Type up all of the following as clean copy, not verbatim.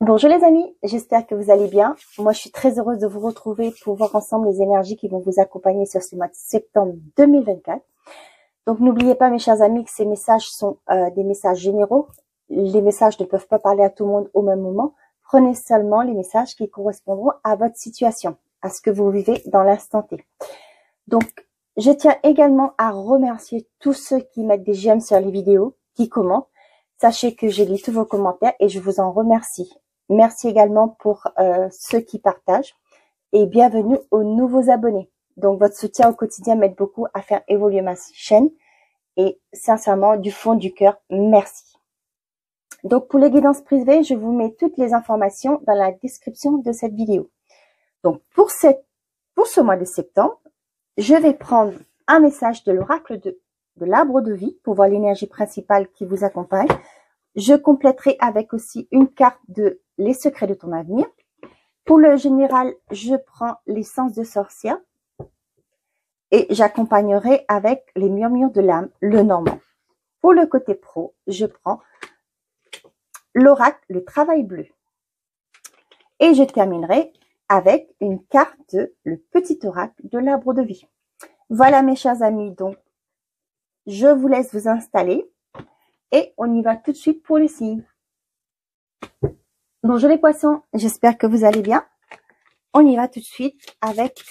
Bonjour les amis, j'espère que vous allez bien. Moi, je suis très heureuse de vous retrouver pour voir ensemble les énergies qui vont vous accompagner sur ce mois de septembre 2024. Donc, n'oubliez pas, mes chers amis, que ces messages sont des messages généraux. Les messages ne peuvent pas parler à tout le monde au même moment. Prenez seulement les messages qui correspondront à votre situation, à ce que vous vivez dans l'instant T. Donc, je tiens également à remercier tous ceux qui mettent des j'aime sur les vidéos, qui commentent. Sachez que j'ai lu tous vos commentaires et je vous en remercie. Merci également pour ceux qui partagent et bienvenue aux nouveaux abonnés. Donc, votre soutien au quotidien m'aide beaucoup à faire évoluer ma chaîne et sincèrement, du fond du cœur, merci. Donc, pour les guidances privées, je vous mets toutes les informations dans la description de cette vidéo. Donc, pour ce mois de septembre, je vais prendre un message de l'oracle de l'arbre de vie pour voir l'énergie principale qui vous accompagne. Je compléterai avec aussi une carte de les secrets de ton avenir. Pour le général, je prends l'essence de sorcière et j'accompagnerai avec les murmures de l'âme, le normand. Pour le côté pro, je prends l'oracle, le travail bleu. Et je terminerai avec une carte de le petit oracle de l'arbre de vie. Voilà mes chers amis, donc je vous laisse vous installer et on y va tout de suite pour les signes. Bonjour les poissons, j'espère que vous allez bien. On y va tout de suite avec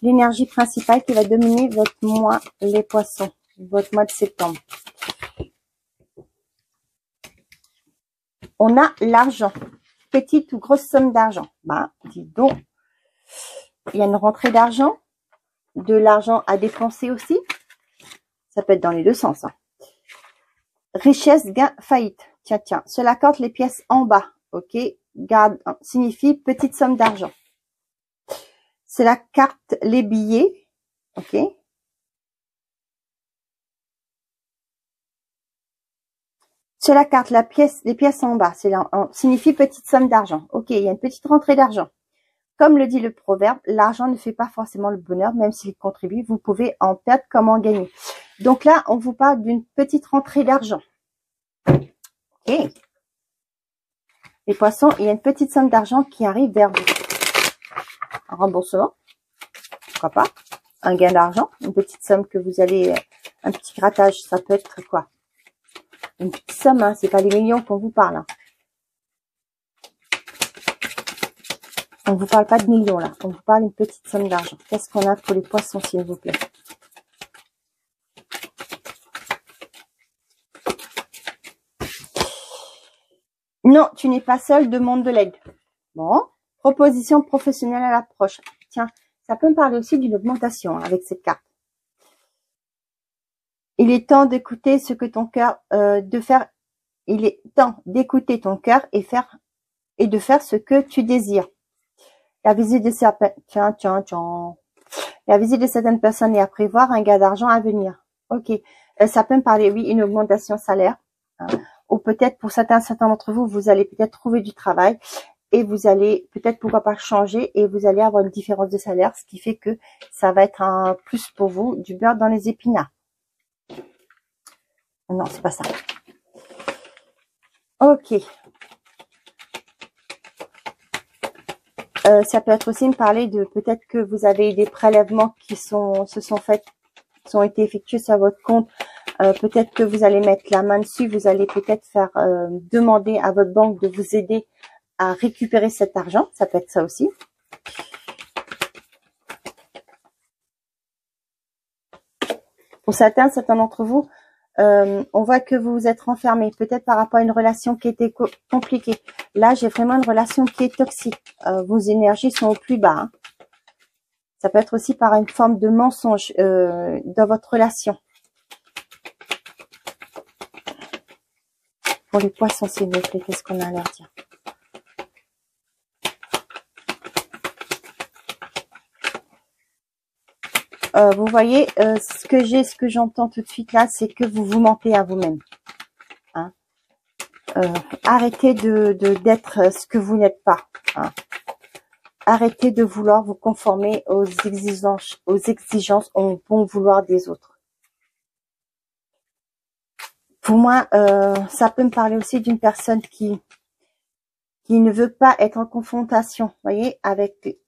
l'énergie principale qui va dominer votre mois, les poissons, votre mois de septembre. On a l'argent, petite ou grosse somme d'argent. Bah, dis donc, il y a une rentrée d'argent, de l'argent à dépenser aussi. Ça peut être dans les deux sens. Hein. Richesse, gain, faillite. Tiens, cela compte les pièces en bas. Ok, garde signifie petite somme d'argent. C'est la carte les billets. Ok. C'est la carte les pièces en bas. Signifie petite somme d'argent. Ok, il y a une petite rentrée d'argent. Comme le dit le proverbe, l'argent ne fait pas forcément le bonheur, même s'il contribue. Vous pouvez en perdre comme en gagner. Donc là, on vous parle d'une petite rentrée d'argent. Ok. Les poissons, il y a une petite somme d'argent qui arrive vers vous. Un remboursement, pourquoi pas. Un gain d'argent, une petite somme que vous allez, un petit grattage, ça peut être quoi? Une petite somme, hein, c'est pas des millions qu'on vous parle. Hein. On vous parle pas de millions là, on vous parle d'une petite somme d'argent. Qu'est-ce qu'on a pour les poissons, s'il vous plaît? Non, tu n'es pas seul, demande de l'aide. Bon, proposition professionnelle à l'approche. Tiens, ça peut me parler aussi d'une augmentation hein, avec cette carte. Il est temps d'écouter ce que ton cœur, il est temps d'écouter ton cœur et de faire ce que tu désires. La visite de La visite de certaines personnes est à prévoir, un gain d'argent à venir. Ok, ça peut me parler, oui, une augmentation salaire. Hein. Ou peut-être pour certains d'entre vous, vous allez peut-être trouver du travail et vous allez peut-être pourquoi pas changer et vous allez avoir une différence de salaire, ce qui fait que ça va être un plus pour vous, du beurre dans les épinards. Non, c'est pas ça. Ok. Ça peut être aussi me parler de peut-être que vous avez des prélèvements qui ont été effectués sur votre compte. Peut-être que vous allez mettre la main dessus. Vous allez peut-être faire demander à votre banque de vous aider à récupérer cet argent. Ça peut être ça aussi. Pour certains d'entre vous, on voit que vous vous êtes renfermé, peut-être par rapport à une relation qui était compliquée. Là, j'ai vraiment une relation qui est toxique. Vos énergies sont au plus bas. Hein. Ça peut être aussi par une forme de mensonge dans votre relation. Pour les poissons, s'il vous plaît, qu'est-ce qu'on a à leur dire? Vous voyez, ce que j'entends tout de suite là, c'est que vous vous mentez à vous-même. Hein. Arrêtez d'être ce que vous n'êtes pas. Hein. Arrêtez de vouloir vous conformer aux exigences, au bon vouloir des autres. Pour moi, ça peut me parler aussi d'une personne qui qui ne veut pas être en confrontation, voyez, avec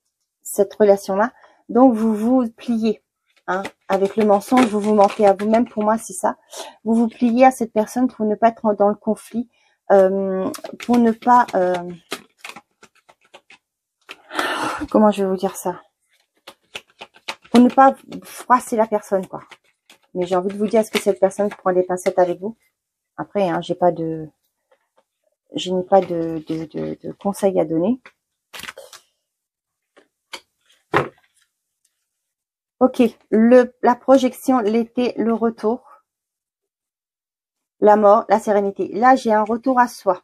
cette relation-là. Donc, vous vous pliez. Hein, avec le mensonge, vous vous mentez à vous-même. Pour moi, c'est ça. Vous vous pliez à cette personne pour ne pas être dans le conflit, pour ne pas... comment je vais vous dire ça? Pour ne pas froisser la personne, quoi. Mais j'ai envie de vous dire, est-ce que cette personne prend des pincettes avec vous? Après, hein, je n'ai pas de conseils à donner. Ok, la projection, l'été, le retour, la mort, la sérénité. Là, j'ai un retour à soi.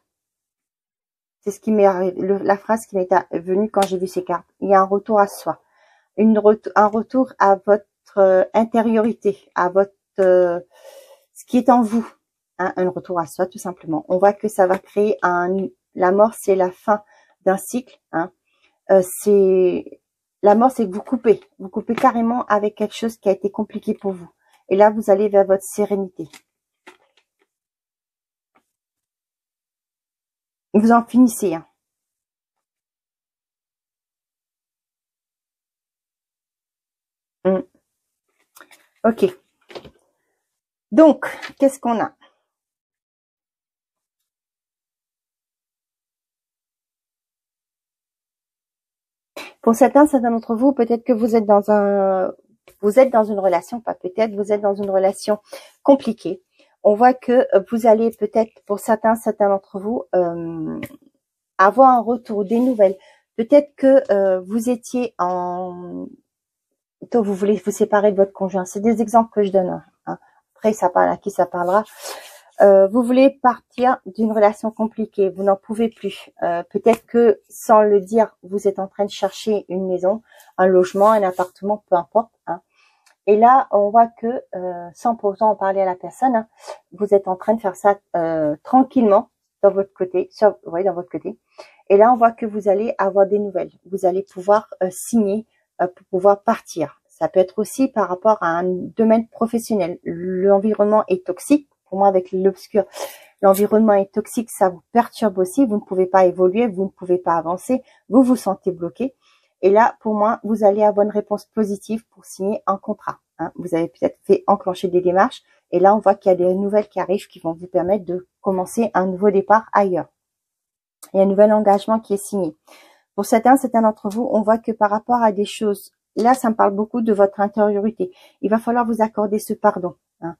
C'est ce qui m'est arrivé, la phrase qui m'est venue quand j'ai vu ces cartes. Il y a un retour à soi, un retour à votre intériorité, à votre ce qui est en vous, hein, un retour à soi tout simplement. On voit que ça va créer la mort, c'est la fin d'un cycle. Hein. La mort, c'est que vous coupez carrément avec quelque chose qui a été compliqué pour vous. Et là, vous allez vers votre sérénité. Vous en finissez. Hein. Ok. Donc, qu'est-ce qu'on a? Pour certains d'entre vous, peut-être que vous êtes dans une relation, pas peut-être, vous êtes dans une relation compliquée. On voit que vous allez peut-être, pour certains d'entre vous, avoir un retour, des nouvelles. Peut-être que vous étiez vous voulez vous séparer de votre conjoint. C'est des exemples que je donne. Hein. Après, ça parle à qui ça parlera. Vous voulez partir d'une relation compliquée, vous n'en pouvez plus. Peut-être que sans le dire, vous êtes en train de chercher une maison, un logement, un appartement, peu importe. Hein. Et là, on voit que sans pourtant en parler à la personne, hein, vous êtes en train de faire ça tranquillement dans votre côté, dans votre côté. Et là, on voit que vous allez avoir des nouvelles. Vous allez pouvoir signer pour pouvoir partir. Ça peut être aussi par rapport à un domaine professionnel. L'environnement est toxique. Pour moi, avec l'obscur, l'environnement est toxique, ça vous perturbe aussi. Vous ne pouvez pas évoluer, vous ne pouvez pas avancer. Vous vous sentez bloqué. Et là, pour moi, vous allez avoir une réponse positive pour signer un contrat. Hein. Vous avez peut-être fait enclencher des démarches. Et là, on voit qu'il y a des nouvelles qui arrivent qui vont vous permettre de commencer un nouveau départ ailleurs. Il y a un nouvel engagement qui est signé. Pour certains d'entre vous, on voit que par rapport à des choses, là, ça me parle beaucoup de votre intériorité. Il va falloir vous accorder ce pardon. Hein.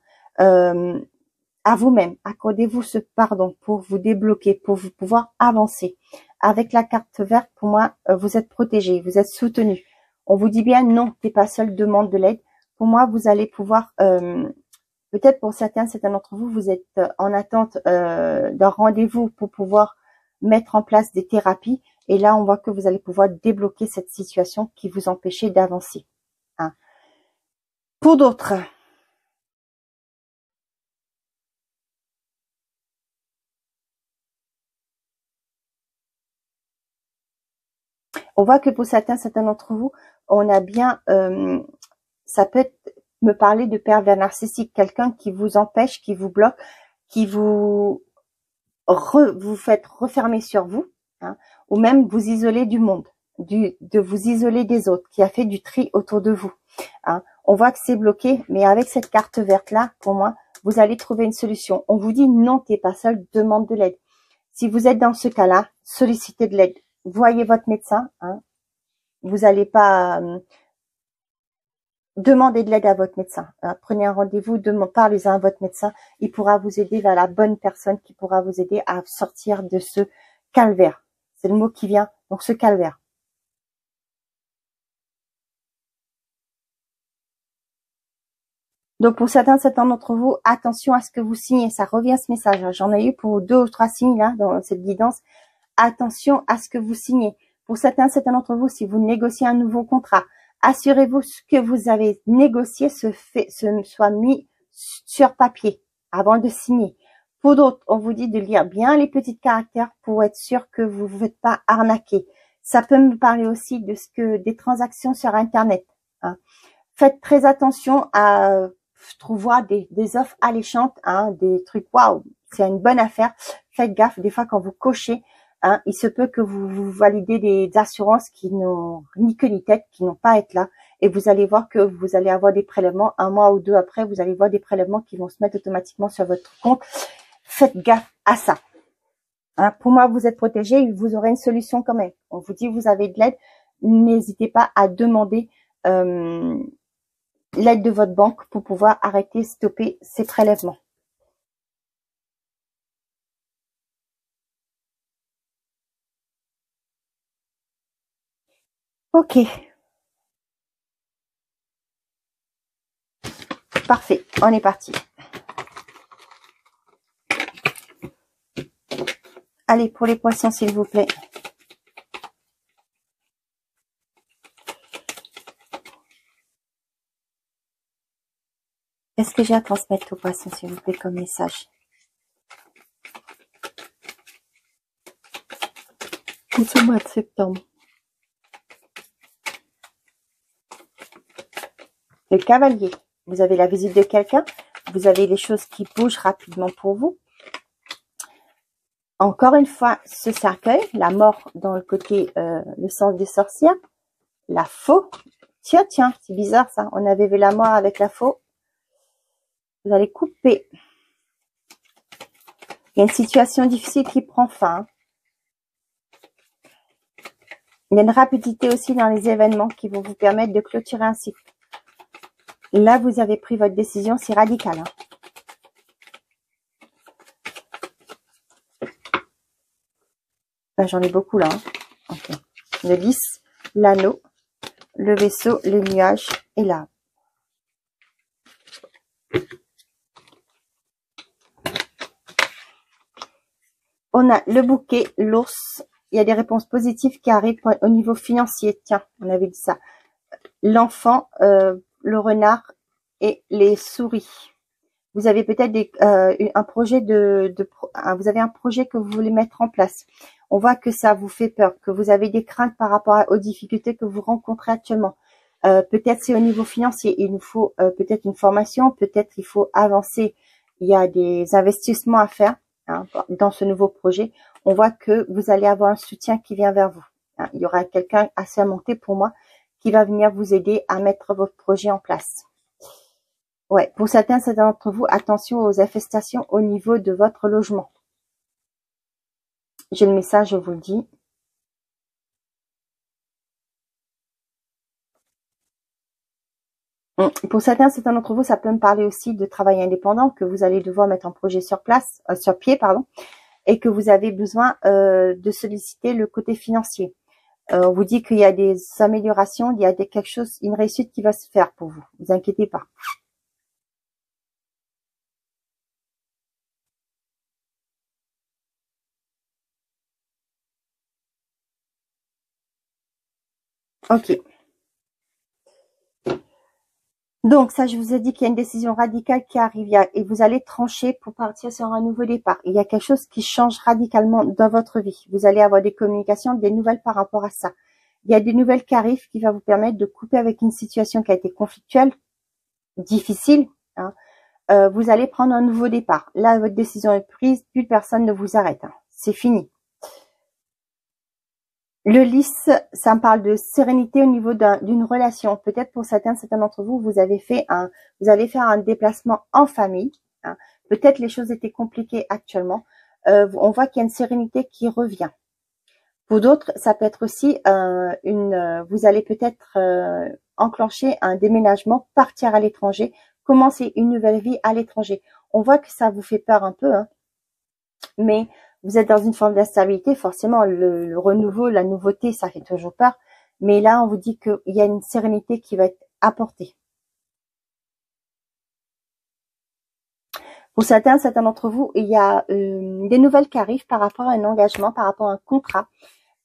À vous-même, accordez-vous ce pardon pour vous débloquer, pour vous pouvoir avancer. Avec la carte verte, pour moi, vous êtes protégé, vous êtes soutenu. On vous dit bien non, t'es pas seul, demande de l'aide. Pour moi, vous allez pouvoir, peut-être pour certains d'entre vous, vous êtes en attente d'un rendez-vous pour pouvoir mettre en place des thérapies. Et là, on voit que vous allez pouvoir débloquer cette situation qui vous empêchait d'avancer. Hein. Pour d'autres, on voit que pour certains d'entre vous, on a bien, ça peut me parler de pervers narcissique, quelqu'un qui vous empêche, qui vous bloque, qui vous faites refermer sur vous, hein, ou même vous isoler du monde, de vous isoler des autres, qui a fait du tri autour de vous. Hein. On voit que c'est bloqué, mais avec cette carte verte là, pour moi, vous allez trouver une solution. On vous dit non, t'es pas seul, demande de l'aide. Si vous êtes dans ce cas-là, sollicitez de l'aide. Voyez votre médecin. Hein. Vous n'allez pas demander de l'aide à votre médecin. Hein. Prenez un rendez-vous, parlez-en à votre médecin. Il pourra vous aider vers la bonne personne qui pourra vous aider à sortir de ce calvaire. C'est le mot qui vient. Donc ce calvaire. Donc pour certains d'entre vous, attention à ce que vous signez. Ça revient ce message. J'en ai eu pour 2 ou 3 signes là dans cette guidance. Attention à ce que vous signez. Pour certains d'entre vous, si vous négociez un nouveau contrat, assurez-vous que vous avez négocié soit mis sur papier avant de signer. Pour d'autres, on vous dit de lire bien les petits caractères pour être sûr que vous ne vous faites pas arnaquer. Ça peut me parler aussi de des transactions sur Internet. Hein. Faites très attention à trouver des offres alléchantes, hein, des trucs waouh, c'est une bonne affaire. Faites gaffe, des fois quand vous cochez, Hein, il se peut que vous validez des assurances qui n'ont ni queue ni tête, qui n'ont pas à être là. Et vous allez voir que vous allez avoir des prélèvements. Un mois ou deux après, vous allez voir des prélèvements qui vont se mettre automatiquement sur votre compte. Faites gaffe à ça. Hein, pour moi, vous êtes protégé. Vous aurez une solution quand même. On vous dit vous avez de l'aide. N'hésitez pas à demander l'aide de votre banque pour pouvoir arrêter, stopper ces prélèvements. Ok. Parfait, on est parti. Allez, pour les poissons, s'il vous plaît. Qu'est-ce que j'ai à transmettre aux poissons, s'il vous plaît, comme message? Pour ce mois de septembre. Le cavalier. Vous avez la visite de quelqu'un. Vous avez les choses qui bougent rapidement pour vous. Encore une fois, ce cercueil, la mort dans le côté, le sens des sorcières. La faux. Tiens, c'est bizarre ça. On avait vu la mort avec la faux. Vous allez couper. Il y a une situation difficile qui prend fin. Il y a une rapidité aussi dans les événements qui vont vous permettre de clôturer un cycle. Là, vous avez pris votre décision, c'est radical. Hein. Ben, j'en ai beaucoup là. Hein. Okay. Le lys, l'anneau, le vaisseau, les nuages et l'arbre. On a le bouquet, l'ours. Il y a des réponses positives qui arrivent au niveau financier. Tiens, on avait dit ça. L'enfant, le renard et les souris. Vous avez peut-être un projet vous avez un projet que vous voulez mettre en place. On voit que ça vous fait peur, que vous avez des craintes par rapport aux difficultés que vous rencontrez actuellement. Peut-être c'est au niveau financier. Il nous faut peut-être une formation, peut-être il faut avancer. Il y a des investissements à faire hein, dans ce nouveau projet. On voit que vous allez avoir un soutien qui vient vers vous. Hein. Il y aura quelqu'un assez à monter pour moi qui va venir vous aider à mettre votre projet en place. Ouais, pour certains d'entre vous, attention aux infestations au niveau de votre logement. J'ai le message, je vous le dis. Pour certains d'entre vous, ça peut me parler aussi de travail indépendant, que vous allez devoir mettre un projet sur pied, et que vous avez besoin de solliciter le côté financier. On vous dit qu'il y a des améliorations, il y a quelque chose, une réussite qui va se faire pour vous. Ne vous inquiétez pas. Ok. Donc, ça, je vous ai dit qu'il y a une décision radicale qui arrive et vous allez trancher pour partir sur un nouveau départ. Il y a quelque chose qui change radicalement dans votre vie. Vous allez avoir des communications, des nouvelles par rapport à ça. Il y a des nouvelles qui arrivent qui vont vous permettre de couper avec une situation qui a été conflictuelle, difficile. Hein. Vous allez prendre un nouveau départ. Là, votre décision est prise, plus personne ne vous arrête. Hein. C'est fini. Le lys, ça me parle de sérénité au niveau d'une relation. Peut-être pour certains d'entre vous, vous allez faire un déplacement en famille. Hein. Peut-être les choses étaient compliquées actuellement. On voit qu'il y a une sérénité qui revient. Pour d'autres, ça peut être aussi vous allez peut-être enclencher un déménagement, partir à l'étranger, commencer une nouvelle vie à l'étranger. On voit que ça vous fait peur un peu, hein. Mais vous êtes dans une forme d'instabilité, forcément, le renouveau, la nouveauté, ça fait toujours peur. Mais là, on vous dit qu'il y a une sérénité qui va être apportée. Pour certains d'entre vous, il y a des nouvelles qui arrivent par rapport à un engagement, par rapport à un contrat.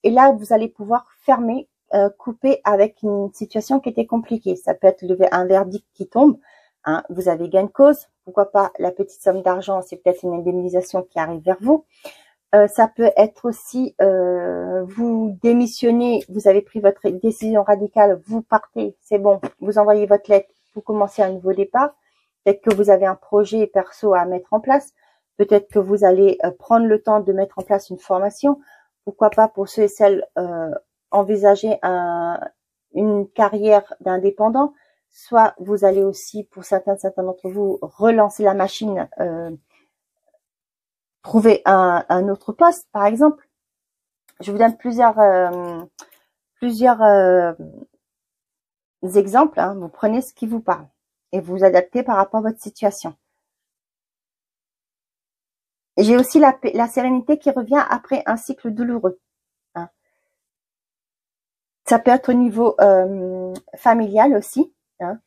Et là, vous allez pouvoir fermer, couper avec une situation qui était compliquée. Ça peut être un verdict qui tombe. Hein, vous avez gain de cause. Pourquoi pas la petite somme d'argent, c'est peut-être une indemnisation qui arrive vers vous. Ça peut être aussi, vous démissionnez, vous avez pris votre décision radicale, vous partez, c'est bon, vous envoyez votre lettre, vous commencez un nouveau départ. Peut-être que vous avez un projet perso à mettre en place. Peut-être que vous allez prendre le temps de mettre en place une formation. pourquoi pas pour ceux et celles envisager une carrière d'indépendant, soit vous allez aussi, pour certains d'entre vous, relancer la machine, trouver un autre poste, par exemple. Je vous donne plusieurs exemples, hein. Vous prenez ce qui vous parle et vous adaptez par rapport à votre situation. J'ai aussi la sérénité qui revient après un cycle douloureux. Hein. Ça peut être au niveau familial aussi. Hein.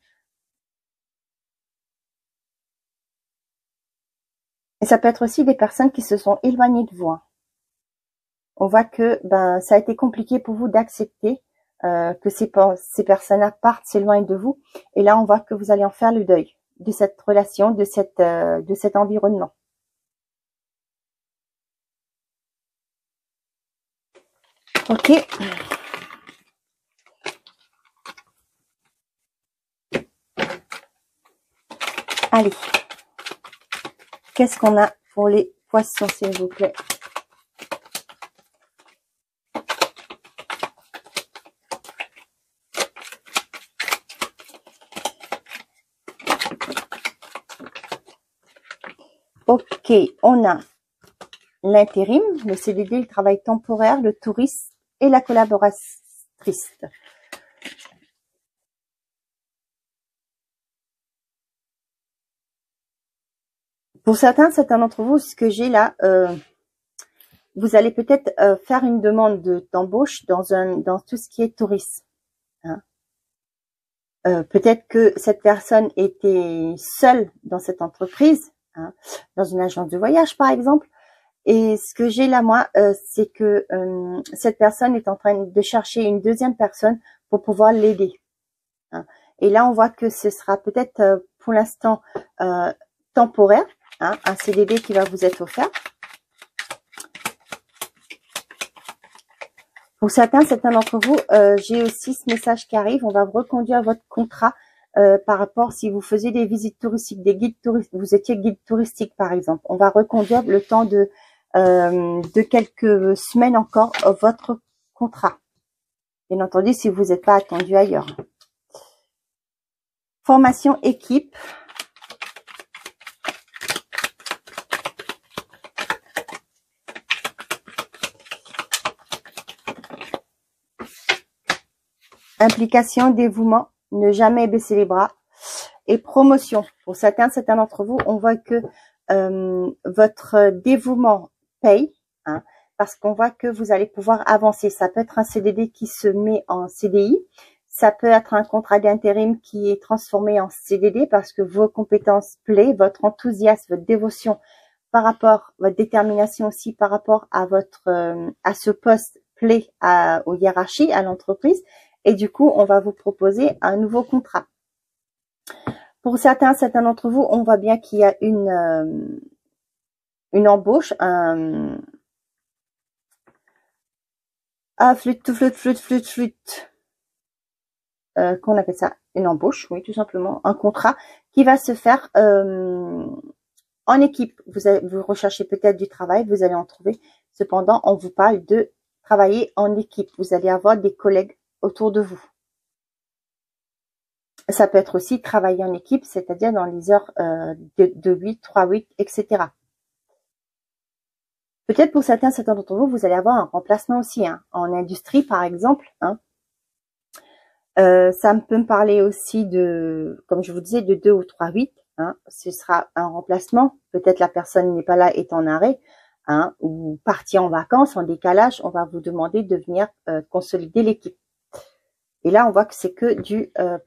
Et ça peut être aussi des personnes qui se sont éloignées de vous. Hein. On voit que ça a été compliqué pour vous d'accepter que ces personnes-là partent, s'éloignent de vous. Et là, on voit que vous allez en faire le deuil de cette relation, de cet environnement. Ok. Allez. Qu'est-ce qu'on a pour les poissons, s'il vous plaît? Ok, on a l'intérim, le CDD, le travail temporaire, le tourisme et la collaboratrice. Pour certains d'entre vous, ce que j'ai là, vous allez peut-être faire une demande d'embauche dans tout ce qui est tourisme. Hein. Peut-être que cette personne était seule dans cette entreprise, hein, dans une agence de voyage par exemple. Et ce que j'ai là, moi, c'est que cette personne est en train de chercher une deuxième personne pour pouvoir l'aider. Hein. Et là, on voit que ce sera peut-être pour l'instant temporaire, hein, un CDD qui va vous être offert. Pour certains d'entre vous, j'ai aussi ce message qui arrive. On va reconduire votre contrat par rapport, si vous faisiez des visites touristiques, des guides touristiques, vous étiez guide touristique par exemple. On va reconduire le temps de quelques semaines encore votre contrat. Bien entendu, si vous n'êtes pas attendu ailleurs. Formation équipe. Implication, dévouement, ne jamais baisser les bras. Et promotion. Pour certains d'entre vous, on voit que votre dévouement paye, hein, parce qu'on voit que vous allez pouvoir avancer. Ça peut être un CDD qui se met en CDI. Ça peut être un contrat d'intérim qui est transformé en CDD parce que vos compétences plaisent, votre enthousiasme, votre dévotion par rapport, votre détermination aussi par rapport à à ce poste plaît aux hiérarchies, à l'entreprise. Et du coup, on va vous proposer un nouveau contrat. Pour certains d'entre vous, on voit bien qu'il y a une embauche, flûte. Qu'on appelle ça une embauche, oui, tout simplement, un contrat qui va se faire en équipe. Vous recherchez peut-être du travail, vous allez en trouver. Cependant, on vous parle de travailler en équipe. Vous allez avoir des collègues autour de vous. Ça peut être aussi travailler en équipe, c'est-à-dire dans les heures de 8, 3, 8, etc. Peut-être pour certains d'entre vous, vous allez avoir un remplacement aussi, hein, en industrie par exemple. Hein. Ça peut me parler aussi de, comme je vous disais, de 2 ou 3, 8. Hein. Ce sera un remplacement. Peut-être la personne n'est pas là, est en arrêt, hein, ou partie en vacances, en décalage. On va vous demander de venir consolider l'équipe. Et là, on voit que c'est que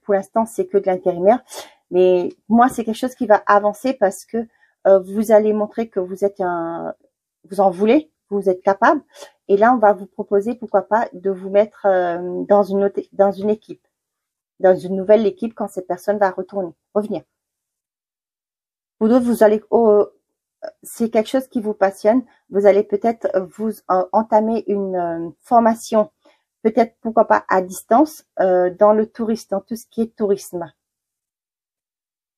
pour l'instant, c'est que de l'intérimaire. Mais moi, c'est quelque chose qui va avancer parce que vous allez montrer que vous vous en voulez, vous êtes capable. Et là, on va vous proposer, pourquoi pas, de vous mettre dans une équipe, dans une nouvelle équipe quand cette personne va revenir. Pour d'autres, vous allez, c'est quelque chose qui vous passionne. Vous allez peut-être vous entamer une formation. Peut-être, pourquoi pas, à distance, dans le tourisme, dans tout ce qui est tourisme.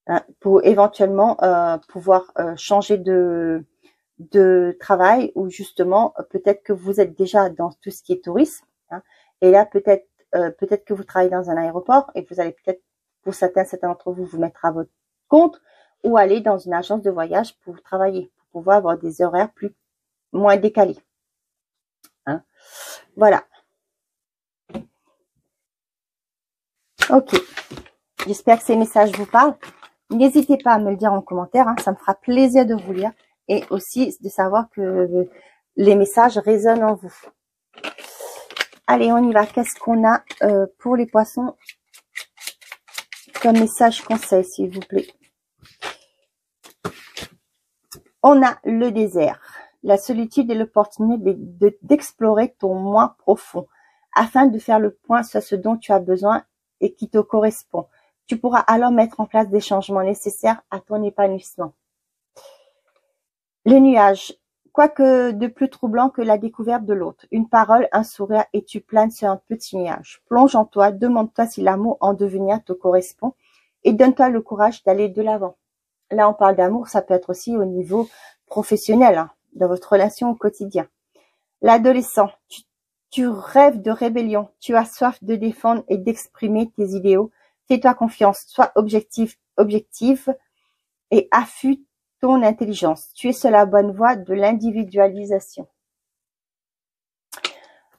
Hein, pour éventuellement pouvoir changer de de travail ou justement, peut-être que vous êtes déjà dans tout ce qui est tourisme. Hein, et là, peut-être que vous travaillez dans un aéroport et vous allez peut-être, pour certains d'entre vous, vous mettre à votre compte ou aller dans une agence de voyage pour travailler, pour pouvoir avoir des horaires moins décalés. Hein, voilà. Ok. J'espère que ces messages vous parlent. N'hésitez pas à me le dire en commentaire. Hein, ça me fera plaisir de vous lire et aussi de savoir que les messages résonnent en vous. Allez, on y va. Qu'est-ce qu'on a pour les poissons comme message conseil, s'il vous plaît? On a le désert, la solitude et l'opportunité d'explorer ton moi profond afin de faire le point sur ce dont tu as besoin et qui te correspond. Tu pourras alors mettre en place des changements nécessaires à ton épanouissement. Les nuages, quoique de plus troublant que la découverte de l'autre. Une parole, un sourire et tu planes sur un petit nuage. Plonge en toi, demande-toi si l'amour en devenir te correspond et donne-toi le courage d'aller de l'avant. Là, on parle d'amour, ça peut être aussi au niveau professionnel, hein, dans votre relation au quotidien. L'adolescent, tu rêves de rébellion, tu as soif de défendre et d'exprimer tes idéaux. Fais-toi confiance, sois objective et affûte ton intelligence. Tu es sur la bonne voie de l'individualisation.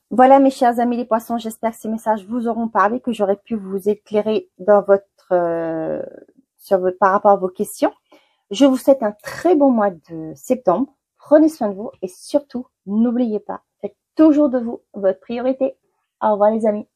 Voilà mes chers amis les poissons, j'espère que ces messages vous auront parlé, que j'aurais pu vous éclairer dans par rapport à vos questions. Je vous souhaite un très bon mois de septembre. Prenez soin de vous et surtout, n'oubliez pas, faites toujours de vous votre priorité. Au revoir les amis.